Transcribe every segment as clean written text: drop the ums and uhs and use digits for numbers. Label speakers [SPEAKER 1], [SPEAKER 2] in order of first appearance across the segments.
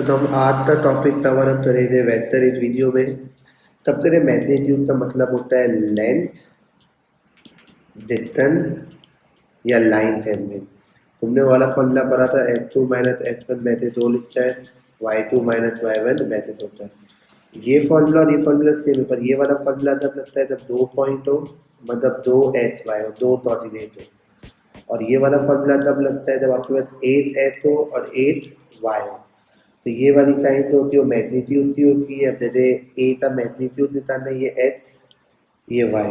[SPEAKER 1] तो हम आज का टॉपिक कवर अप करेंगे वेक्टर इस वीडियो में। तब करे मैग्नीट्यूड का मतलब होता है लेंथ, डिस्टेंस या लाइन सेगमेंट। तुमने वाला फॉर्मूला पढ़ा था h2 माइनस h1 मैसेज दो लिखता है, y2 माइनस y1 मैसेज होता है। ये फॉर्मूला और ये फॉर्मूला सेम है, पर ये वाला फॉर्मूला तब लगता है जब दो पॉइंट हो, मतलब दो एच वाई हो, दो कोऑर्डिनेट हो। और ये वाला फॉर्मूला तब लगता है जब आपके पास एट एच हो और एट वाई हो। तो ये वाली साइन तो होती है मैग्नीट्यूड की होती है। अब जैसे ए का मैग्नीट्यूड निकालना है, ये एच ये वाई,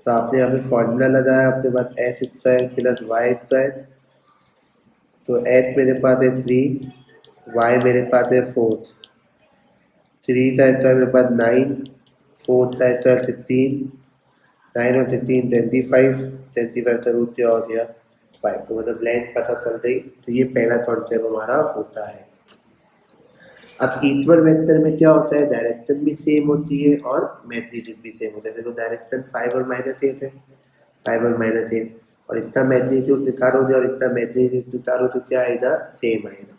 [SPEAKER 1] तो आपने अभी फॉर्मूला लगाया, आपके पास H square plus Y square, तो एच मेरे पास है 3, वाई मेरे पास है 4, 3 का स्क्वायर मेरे पास 9, 4 का स्क्वायर 16, 9 और 16 25, 25 का रूट क्या हो गया 5। तो मतलब लेंथ पता चल गई। तो ये पहला कॉन्सेप्ट हमारा होता है। अब इक्वल वेक्टर में क्या होता है, डायरेक्शन भी सेम होती है और मैग्नीट्यूड भी सेम होता है। देखो डायरेक्शन 5 और -8 है, 5 और -8, और इतना मैग्नीट्यूड निकालोगे और इतना मैग्नीट्यूड निकालो तो क्या आएगा, सेम आएगा।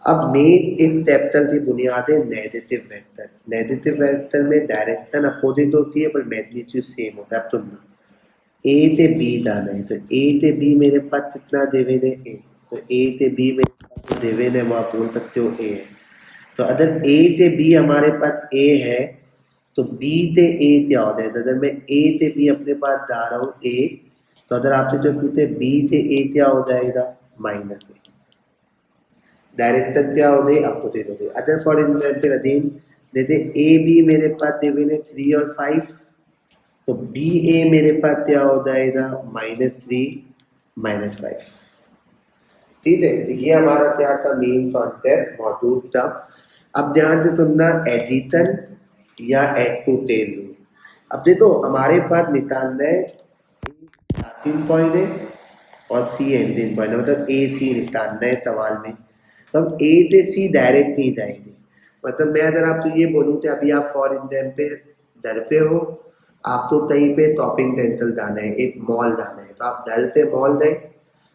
[SPEAKER 1] अब मेन एक कैपिटल की बुनियाद है नेगेटिव वेक्टर। नेगेटिव वेक्टर में डायरेक्शन अपोजिट होती है पर मैग्नीट्यूड सेम होता है। अब तुम ए से बी जाना है, तो ए से बी मेरे पास कितना डिवीजन है, ए, तो ए से बी मेरे पास डिवीजन है, वो आप बोल सकते हो ए है। तो अगर ए से बी हमारे पास ए है तो बी से ए क्या हो जाएगा। अगर मैं ए से बी अपने पास जा रहा हूँ ए, तो अगर आपसे जो पूछे बी से ए क्या हो जाएगा, -ए। डायरेक्शन क्या हो गई, अपोजिट हो गई। अदर फॉर एग्जाम्पल अगेन, जैसे ए बी मेरे पास डिवीजन है 3 और 5, तो बी ए मेरे पास क्या हो जाएगा, -3 -5। ठीक है, तो ये हमारा क्या था, मेन कॉन्सेप्ट मौजूद था। अब ध्यान से सुनना, एडिशन या एड टू टेल रूल। अब देखो हमारे पास निकालना है स्टार्टिंग पॉइंट है और सी एंडिंग पॉइंट है, मतलब ए सी निकालना है सवाल में। तो हम ए से सी डायरेक्ट नहीं जाएंगे। मतलब मैं अगर आपको ये बोलूँ कि अभी आप फॉर एग्जाम्पल घर पे हो, आपको कहीं पे शॉपिंग सेंटर जाना है, एक मॉल जाना है, तो आप घर से मॉल गए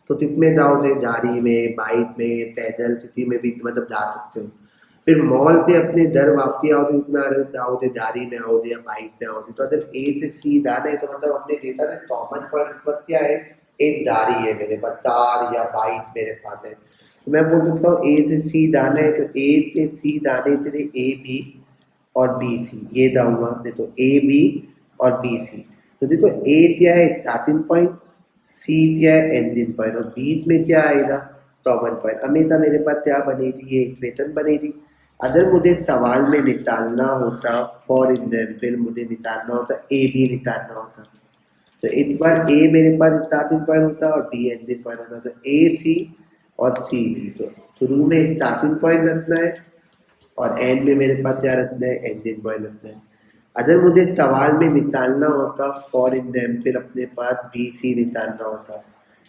[SPEAKER 1] तो कितने जाओगे, गाड़ी में, बाइक में, पैदल, किसी में भी मतलब जा सकते हो। फिर मॉल से अपने घर वापसी आओगे, कितना आओगे, गाड़ी में आओगे या बाइक में आओगे। तो अगर ए से सी जाना है तो मतलब हमने देखा था कॉमन पॉइंट क्या है, एक गाड़ी है मेरे पास, कार या बाइक मेरे पास है, तो मैं बोल सकता हूँ ए से सी जाना है, तो ए से सी जाने के लिए ए बी और बी सी ये जाऊँगा। देखो ए बी और बी सी, तो देखो ए क्या है, स्टार्टिंग पॉइंट, सी क्या है, एंडिंग पॉइंट, और बीच में क्या आएगा, कॉमन पॉइंट। हमेशा मेरे पास क्या बनेगी, ये इक्वेशन बनेगी। अगर मुझे सवाल में निकालना होता, फॉर एग्जाम्पल मुझे निकालना होता ए बी निकालना होता, तो एक बार ए मेरे पास स्टार्टिंग पॉइंट होता और बी एंडिंग पॉइंट होता, तो ए सी और सी बी। तो शुरू में स्टार्टिंग पॉइंट रखना है और एंड में मेरे पास क्या रखना है, एंडिंग पॉइंट रखना है। अगर मुझे सवाल में निकालना होता, फॉर एग्जाम्पल अपने पास बी सी निकालना होता,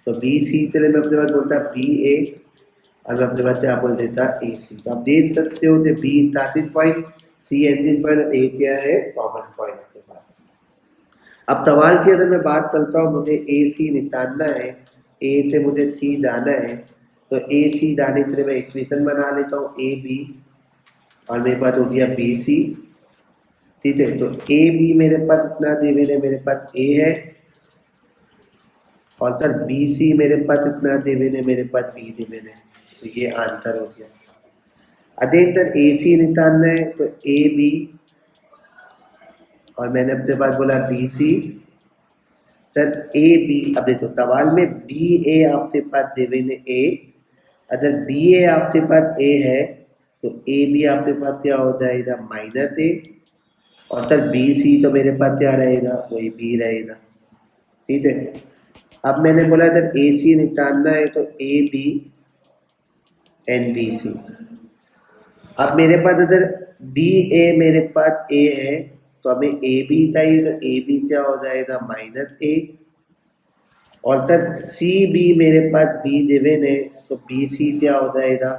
[SPEAKER 1] तो बी सी के लिए मैं अपने पास बोलता बी ए और मैं अपने पास क्या बोल देता, ए सी। तो आप देख सकते हो कि B starting point, C ending point, A क्या है, कॉमन पॉइंट अपने पास। अब सवाल की अगर मैं बात करता हूँ, मुझे ए सी निकालना है, ए से मुझे सी जाना है, तो ए सी जाने के लिए मैं इक्वेशन बना लेता हूँ ए बी और मेरे पास हो गया बी सी। ठीक है, तो ए बी मेरे पास इतना डिवीजन है, मेरे पास ए है, और सर बी सी मेरे पास इतना डिवीजन है, मेरे पास बी डिवीजन है, तो ये आंसर हो गया। अधिकतर ए सी निकालना है तो ए बी और मैंने अपने पास बोला B C, sir A B. अब देखो सवाल में बी ए आपके पास डिवीजन ए, अगर बी ए आपके पास ए है तो ए बी आपके पास क्या हो जाएगा, -ए, और सर बी सी तो मेरे पास क्या रहेगा, वही बी रहेगा। ठीक है, अब मैंने बोला अगर ए सी निकालना है तो A B and B C. अब मेरे पास अगर बी ए मेरे पास ए है तो हमें ए बी चाहिए, तो ए बी क्या हो जाएगा, -ए, और तब सी बी मेरे पास बी डिवीजन है, तो बी सी क्या हो जाएगा,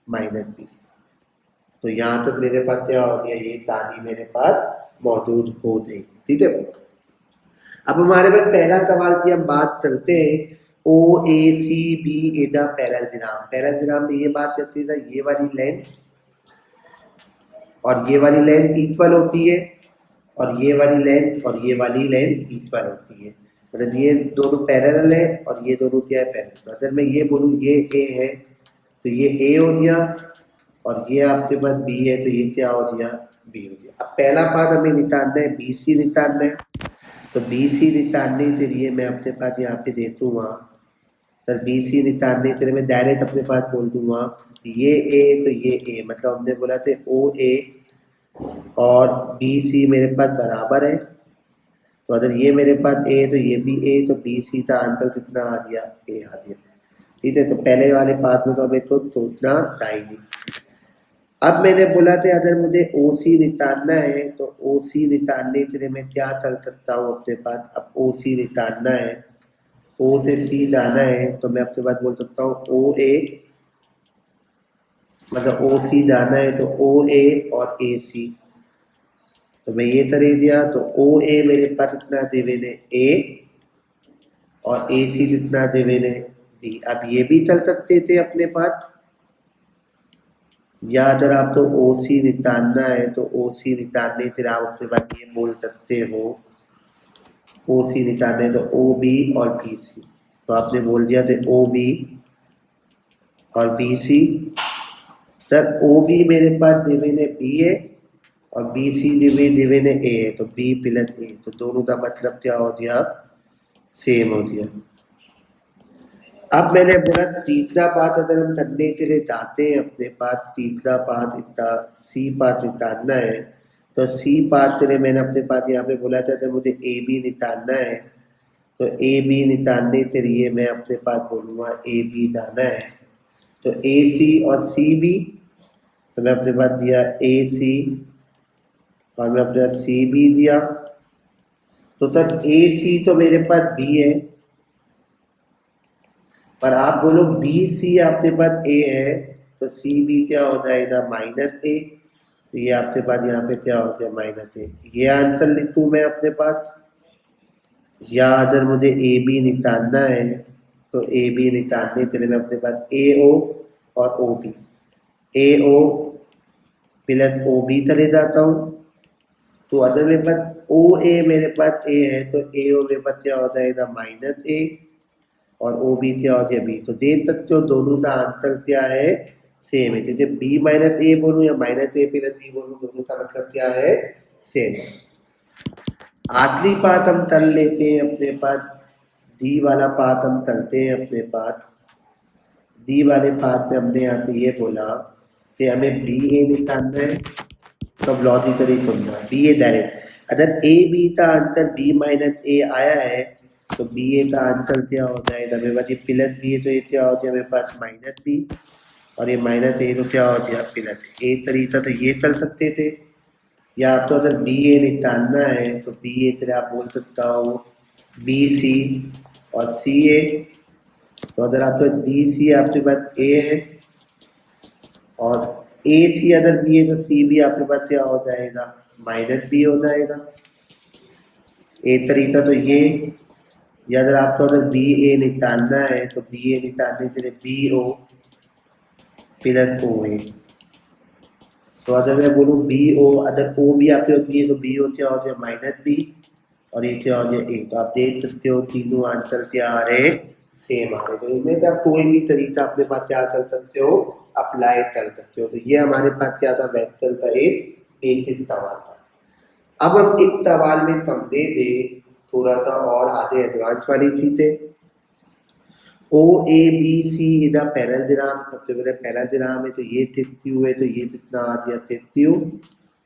[SPEAKER 1] -बी। तो यहाँ तक मेरे पास क्या हो गया, ये तानी मेरे पास मौजूद हो गई। ठीक है, अब हमारे पास पहला सवाल की हम बात करते हैं। ओ ए सी बी इज द पैरेलग्राम। पैरेलग्राम में ये बात करती है ये वाली लेंथ और ये वाली लेंथ इक्वल होती है और ये वाली लेंथ और ये वाली लेंथ इक्वल होती है, मतलब ये दोनों पैरेलल है और ये दोनों क्या है पैरेलल। तो अगर मैं ये बोलूँ ये ए है तो ये ए हो गया और ये आपके पास बी है तो ये क्या हो गया बी हो गया। अब पहला पार्ट हमें निकालना है बी सी निकालना है, तो बी सी निकालने के लिए मैं अपने पास यहाँ पे दे दूँगा, तो बी सी निकालने के लिए मैं डायरेक्ट अपने पास बोल दूँगा ये ए तो ये ए, मतलब हमने बोला था ओ ए और बी सी मेरे पास बराबर है, तो अगर ये मेरे पास ए तो ये भी ए, तो बी सी का आंसर कितना आ गया ए आ गया। ठीक है, तो पहले वाले पार्ट में तो हमें तो सोचना टाइम। अब मैंने बोला था अगर मुझे ओ सी निकालना है तो ओ सी निकालने के लिए मैं क्या कर सकता हूँ अपने पास। अब ओ सी निकालना है, ओ से सी जाना है, तो मैं अपने पास बोल सकता हूँ ओ ए, मतलब ओ सी जाना है तो ओ ए और ए सी, तो मैं ये तरह दिया तो ओ ए मेरे पास इतना देवे ने ए और ए सी जितना देवे ने बी। अब ये भी चल सकते थे अपने पास, या अगर आपको ओ सी निकालना है तो ओ सी निकालने के लिए आप अपने पास ये बोल सकते हो ओ सी निकालना है तो ओ बी और बी सी, तो आपने बोल दिया था ओ बी और बी सी, तब ओ बी मेरे पास देवे ने बी है और बी सी देवे ने ए है, तो बी प्लस ए, तो दोनों का मतलब क्या हो गया सेम हो गया। अब मैंने बोला तीसरा पार्ट अगर हम करने के लिए जाते हैं अपने पास, तीसरा पार्ट इतना सी पार्ट निकालना है, तो सी पार्ट के लिए मैंने अपने पास यहाँ पे बोला था जब मुझे ए बी निकालना है, तो ए बी निकालने के लिए मैं अपने पास बोलूँगा ए बी जाना है, तो ए सी और सी बी, तो मैं अपने पास दिया ए सी और मैं अपने पास सी बी दिया, तो तब ए सी तो मेरे पास बी है, पर आप बोलो बी सी आपके पास ए है, तो सी बी क्या हो जाएगा माइनस ए, तो ये आपके पास यहाँ पे क्या हो जाए माइनस ए। ये आंसर लिखूँ मैं अपने पास, या अगर मुझे ए बी निकालना है तो ए बी निकालने के लिए मैं अपने पास ए ओ और ओ बी, ए ओ प्लस ओ बी चले जाता हूँ, तो अगर मेरे पास ओ ए मेरे पास ए है तो ए ओ मेरे पास क्या हो जाएगा माइनस ए और ओ बी क्या हो जाए बी, तो देख सकते हो दोनों का आंसर क्या है सेम है। जैसे बी माइनस ए बोलूँ या माइनस ए प्लस बी बोलूँ, दोनों का मतलब क्या है सेम है। आखिरी पार्ट हम कर लेते हैं अपने पास, डी वाला पार्ट हम करते हैं अपने पास। डी वाले पार्ट में हमने यहाँ पे ये बोला कि हमें बी ए निकालना है, तो अब लॉजिकली सुनना बी ए डायरेक्ट, अगर ए बी का आंसर बी माइनस ए आया है तो बी ए का आंसर क्या हो जाएगा मेरे पास, ये प्लस बी है तो ये क्या हो जाए मेरे पास माइनस बी, और ये माइनस ए तो क्या हो जाए प्लस। एक तरीका तो ये चल सकते थे, या तो अगर बी ए निकालना है तो बी ए तरह आप बोल सकता हो बी सी और सी ए, तो अगर आपको बी सी आपके पास ए है और ए सी अगर बी है तो सी बी आपके पास क्या हो जाएगा माइनस बी हो जाएगा। एक तरीका तो ये, या अगर आपको अगर बी ए निकालना है तो बी ए निकालने के लिए बी ओ प्लस ओ ए, तो अगर मैं बोलूँ बी ओ, अगर ओ बी आपके पास बी है तो बी ओ क्या हो जाए माइनस बी और ये क्या हो जाए ए, तो आप देख सकते हो तीनों आंसर क्या आ रहे सेम आ रहे, तो इनमें से आप कोई भी तरीका अपने पास क्या कर सकते हो अप्लाई कर सकते हो। तो ये हमारे पास क्या था वेक्टर का एक बेसिक सवाल था। अब हम इस सवाल में समझे थे थोड़ा सा और आधे एडवांस वाली चीजें। ओ A B C is a पैरेलग्राम, सबसे पहले पैरेलग्राम है तो ये 33 है तो ये कितना आ गया 33,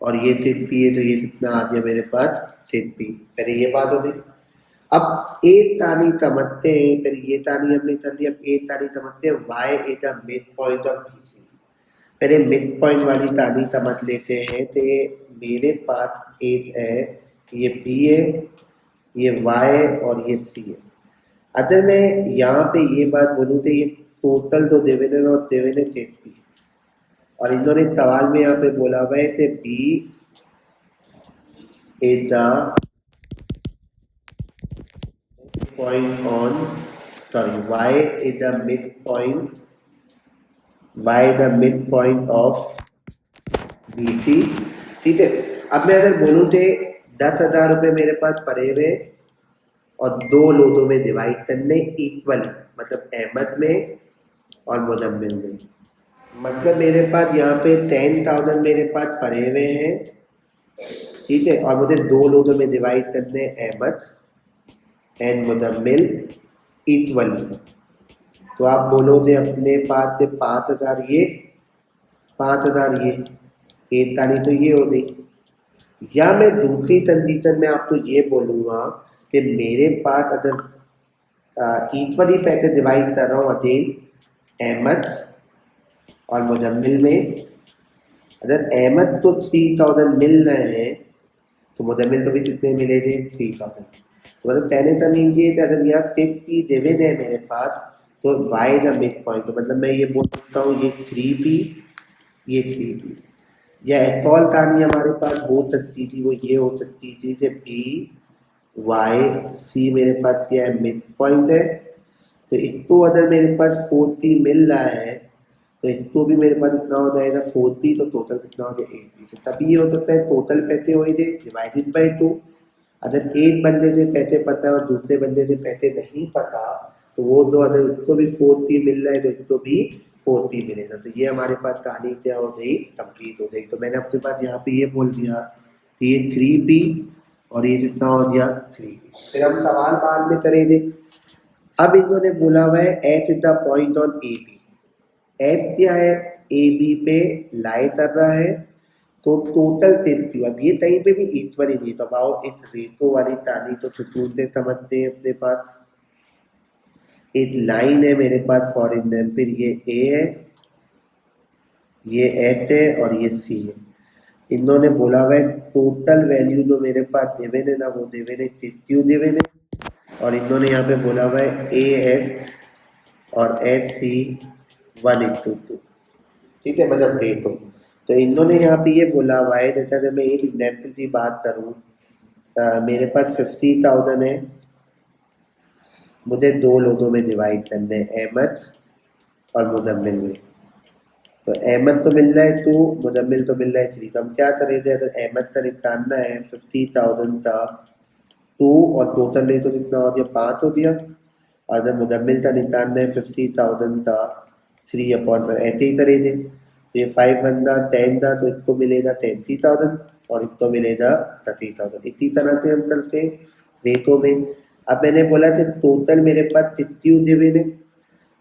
[SPEAKER 1] और ये 33 है तो ये कितना आ गया मेरे पास 33। पहले ये बात हो गई। अब एक तानी समझते हैं, फिर ये तानी हमने कर दी, अब एक तानी समझते हैं Y is a mid point of B C. पहले मिड पॉइंट वाली तानी समझ लेते हैं, तो मेरे पास एक है ये बी है, ये वाई और ये सी है। अगर मैं यहाँ पे ये बात बोलूँ तो ये टोटल तो देवेंद्र और देवेंद्र तेतवी, और इन्होंने सवाल में यहाँ पे बोला हुआ है कि B is the point on sorry, y is the midpoint, y the midpoint of BC। ठीक है, अब मैं अगर बोलूँ थे 10,000 रुपये मेरे पास पड़े हुए और 2 लोगों में डिवाइड करने इक्वली, मतलब अहमद में और मुजम्मिल में। मतलब मेरे पास यहाँ पे 10,000 मेरे पास पड़े हुए हैं, ठीक है, और मुझे 2 लोगों में डिवाइड करने अहमद एंड मुजम्मिल इक्वली। तो आप बोलोगे अपने पास से 5,000 ये, 5,000 ये, एक तारीख तो ये हो गई। या मैं दूसरी कंडीशन में आपको ये बोलूँगा कि मेरे पास अगर इक्वली पैसे डिवाइड कर रहा हूँ अगेन अहमद और मुजम्मिल में, अगर अहमद तो 3,000 मिल रहे हैं तो मुजम्मिल को भी कितने मिले थे 3,000। तो मतलब पहले टर्म ये कि अगर यहाँ टेक पी डिविड है मेरे पास तो वाई द मिड पॉइंट, तो मतलब मैं ये बोल सकता हूँ ये 3p, ये 3p। या एक और कहानी हमारे पास हो सकती थी, वो ये हो सकती थी कि पी वाई सी मेरे पास क्या है मिड पॉइंट है, तो इसको अगर मेरे पास 4p मिल रहा है तो इसको भी मेरे पास इतना हो जाएगा 4p, तो टोटल कितना हो जाएगा 8p। तो तभी ये हो सकता है टोटल पैसे हो थे डिवाइडेड बाई 2। अगर एक बंदे से पैसे पता है और दूसरे बंदे से पैसे नहीं पता तो वो दो अगर उसको भी 4p मिल रहा है तो इसको भी 4p मिलेगा। तो ये हमारे पास कहानी क्या हो गई, कंप्लीट हो गई। तो मैंने अपने पास यहाँ पे ये बोल दिया कि ये 3p और ये कितना हो गया 3p। फिर हम सवाल बाद में करेंगे। अब इन्होंने बोला हुआ है H is the point on A B. H क्या है, ए बी पे लाई कर रहा है, तो टोटल 33। अब ये कहीं पे भी इक्वल ही नहीं, तो आओ इस रेतो वाली ताली तो चतुर्थे समझते हैं अपने पास। एक लाइन है मेरे पास फॉर एग्जाम्पल, फिर ये ए है, ये एट है और ये सी है। इन्होंने बोला हुआ है टोटल वैल्यू जो मेरे पास देवेन है ना, वो देवेन है 33 देवेन है, और इन्होंने यहाँ पे बोला हुआ है ए एच और एस सी 1:2। ठीक है, मतलब रेतो। तो इन्होंने यहाँ पे ये बोला हुआ है, जैसा अगर मैं एक एग्जाम्पल की बात करूँ, मेरे पास 50,000 है, मुझे 2 लोगों में डिवाइड करने अहमद और मुजम्मिल में। तो अहमद तो मिल रहा है 2, मुजम्मिल तो मिल रहा है 3। तो हम क्या करें थे, अगर अहमद का निकालना है 50,000 था 2 और टोटल नहीं तो कितना हो गया 5 हो गया, और अगर मुजम्मिल का निकालना है 50,000 था 3/5 ऐसे ही करें थे। तो ये 510 था तो इसको मिलेगा 30,000 और इसको मिलेगा 30,000। इसी तरह से हम चलते रेतों में। अब मैंने बोला कि टोटल मेरे पास 33 डिविड है,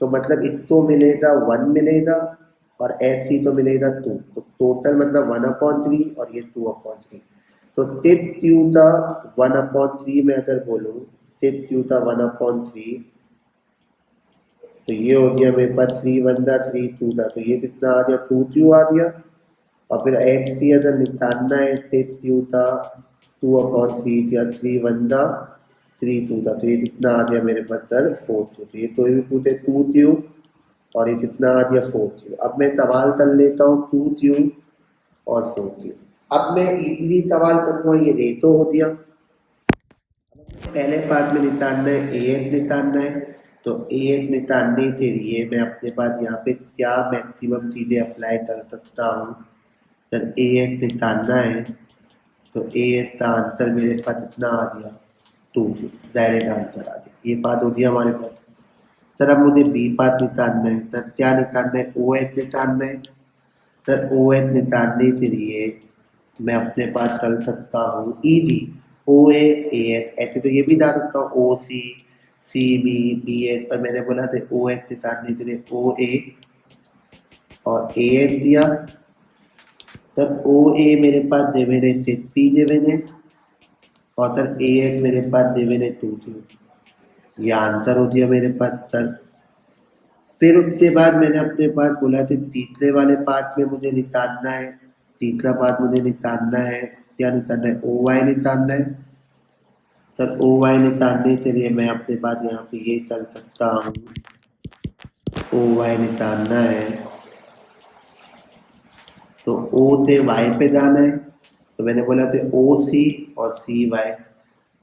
[SPEAKER 1] तो मतलब इसको मिलेगा 1 मिलेगा और एस सी तो मिलेगा 2, तो टोटल मतलब 1/3 और ये 2/3। तो 1/3 में अगर बोलूँ 1/3, तो ये हो गया मेरे पास 3 था 3 था, तो ये कितना आ गया 2 आ गया। और फिर एच सी अगर निकालना है 2/3 या 3 था, तो ये कितना आ गया मेरे पास 4। तो ये तो भी पूछे 2 और ये कितना आ गया 4। अब मैं सवाल कर लेता हूँ 2 और 4। अब मैं इजीली सवाल करूँगा, ये रेतो हो दिया। पहले पार्ट में निकालना है ए एच निकालना है, तो ए एच निकालने के लिए मैं अपने पास यहाँ पे क्या मैक्सिमम चीज़ें अप्लाई कर सकता हूँ। जब ए एच निकालना है तो ए एच का आंसर मेरे पास इतना आ गया 2, डायरेक्ट आंसर आ गया। ये बात हो गया हमारे पास। सर अब मुझे बी पार्ट निकालना है, सर क्या निकालना है, ओ एच निकालना है। सर ओ एच निकालने के लिए मैं अपने पास कर सकता हूँ ईजी ओ ए एच, ऐसे तो ये भी जा सकता हूँ ओ सी सी बी बी एच, पर मैंने बोला था ओ एच निकालने के लिए ओ ए और ए एच दिया। तब ओ ए मेरे पास देवेन है 3 देवेन है और तब ए एच मेरे पास देवेन है 2 थे। ये आंसर हो गया मेरे पास सर। फिर उसके बाद मैंने अपने पास बोला था तीसरे वाले पार्ट में मुझे निकालना है, तीसरा पार्ट मुझे निकालना है, क्या निकालना है, ओ वाई निकालना है। सर ओ वाई निकालने के लिए मैं अपने पास यहाँ पे ये चल सकता हूँ, ओ वाई निकालना है तो ओ से वाई पे जाना है। तो मैंने बोला था ओ सी और सी वाई,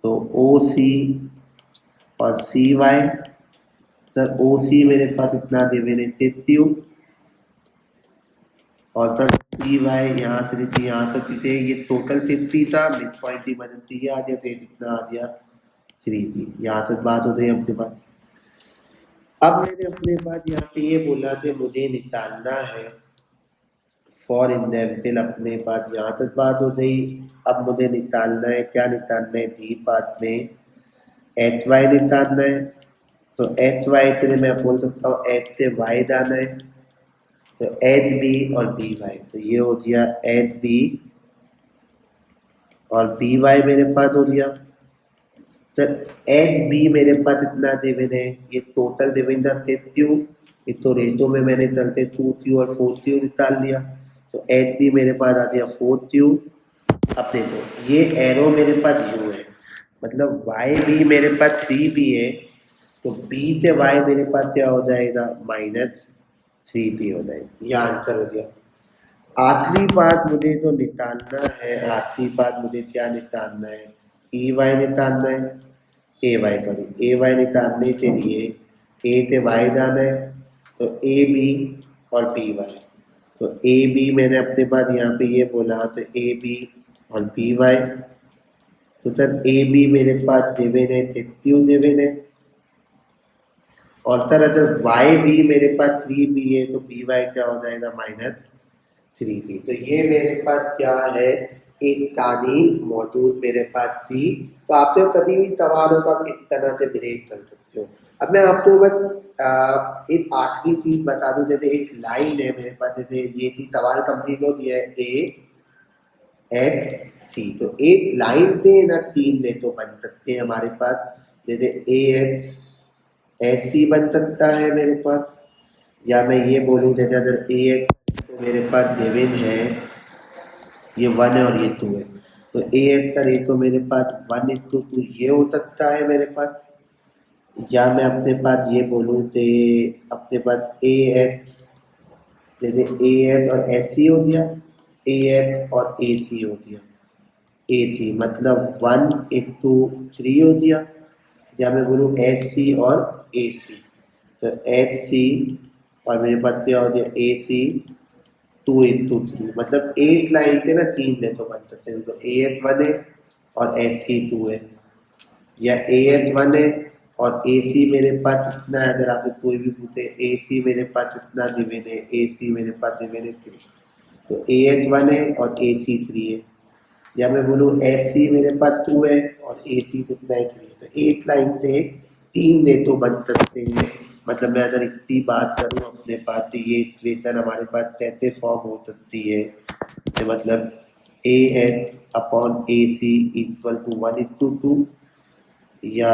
[SPEAKER 1] तो ओ सी और सी वाई तर ओ सी मेरे पास इतना देवे ने तेत्यू और तर पी वाई यहाँ तक थी यहाँ तक थे ये टोटल तिथी था मिड पॉइंट ही बदलती है आ गया तो इतना आ गया 3p यहाँ तक बात हो गई अपने पास। अब मैंने अपने पास यहाँ पे ये बोला कि मुझे निकालना है फॉर एग्जाम्पल अपने पास यहाँ तक बात हो गई। अब मुझे निकालना है क्या निकालना है डी पार्ट में एच वाई निकालना है। तो एच वाई के लिए मैं बोल सकता हूँ एच से वाई जाना है तो एच बी और बी वाई तो ये हो गया एच बी और बी वाई मेरे पास हो गया। तो एच बी मेरे पास इतना डिविजन है ये टोटल डिविजन थे क्यू ये तो रेटो में मैंने चलते 2 और 4 निकाल लिया तो एच बी मेरे पास आ गया 4। अब देखो ये एरो मेरे पास यू है मतलब वाई भी मेरे पास 3b है तो b से y मेरे पास क्या हो जाएगा -3b हो जाएगा ये आंसर हो गया। आखिरी बात मुझे तो निकालना है आखिरी बात मुझे क्या निकालना है ई वाई निकालना है ए वाई सॉरी ए वाई निकालने के लिए ए से वाई जाना है तो ए बी और बी वाई तो ए बी मैंने अपने पास यहाँ पे ये बोला तो ए बी और बी वाई तो सर ए बी मेरे पास देवेन है क्यों देवेन है और सर अगर वाई बी मेरे पास 3b है तो बी वाई क्या हो जाएगा -3b तो ये मेरे पास क्या है एक कहानी मौजूद मेरे पास थी। तो आपसे कभी भी सवाल हो तो आप इस तरह से ब्रेक कर सकते हो। अब मैं आपको बस एक आखिरी चीज बता दूं जैसे एक लाइन है मेरे पास जैसे ये थी सवाल कंप्लीट हो गया है ए एच सी तो एक लाइन पे ना 3 ने तो बन सकते हैं हमारे पास जैसे ए एच एस सी बन सकता है मेरे पास या मैं ये बोलूँ जैसे अगर ए एच तो मेरे पास देवेन है ये 1 है और ये 2 है तो ए एच का रेट तो मेरे पास 1:2 ये हो सकता है मेरे पास या मैं अपने पास ये बोलूँ तो अपने पास ए एच जैसे ए एच और एस सी हो दिया ए एच और ए सी हो दिया ए सी मतलब 1:3 हो दिया या मैं बोलूँ एस सी और ए सी तो एच सी और मेरे पास क्या हो गया ए सी 2:3 मतलब एक लाइन के ना 3 ने तो बन सकते हैं तो ए एच 1 है और एस सी 2 है या ए एच 1 है और ए सी मेरे पास कितना है अगर आप कोई भी पूछे ए सी मेरे पास कितना डिविजन है ए सी मेरे पास डिविजन है 3 तो ए एच 1 है और ए सी 3 है या मैं बोलूँ एस सी मेरे पास 2 है और ए सी कितना है 3 तो एक लाइन पे 3 ने तो बन सकते हैं। मतलब मैं अगर इतनी बात करूँ अपने पास तो ये इक्वेशन हमारे पास कैसे फॉर्म हो सकती है तो मतलब A H upon A C equal to 1:2 या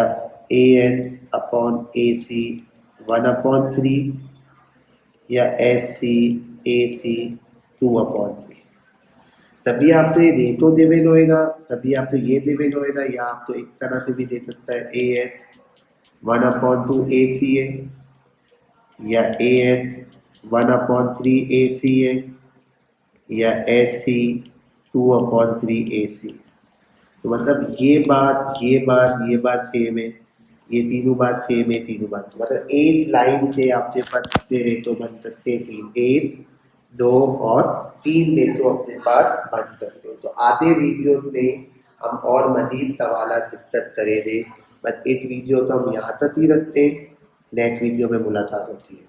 [SPEAKER 1] ए एच अपॉन ए सी 1/3 या एस सी ए सी 2/3 तभी आपको ये रेटो डिविजन होएगा तभी आपको ये डिविजन होएगा या आपको एक तरह से भी दे सकता है ए एच 1/2 ए सी है या ए एच 1/3 ए सी है या एस सी 2/3 ए सी तो मतलब ये बात सेम है ये तीनों बात सेम है तीनों बात मतलब एक लाइन से आपके पास कितने रेटो बन सकते हैं 3 1 2 और 3 रेटो अपने पास बन सकते हैं। तो आधे वीडियो में हम और मजीद सवाल दिक्कत करेंगे बस इस वीडियो को हम यहाँ तक ही रखते हैं नेक्स्ट वीडियो में मुलाकात होती है।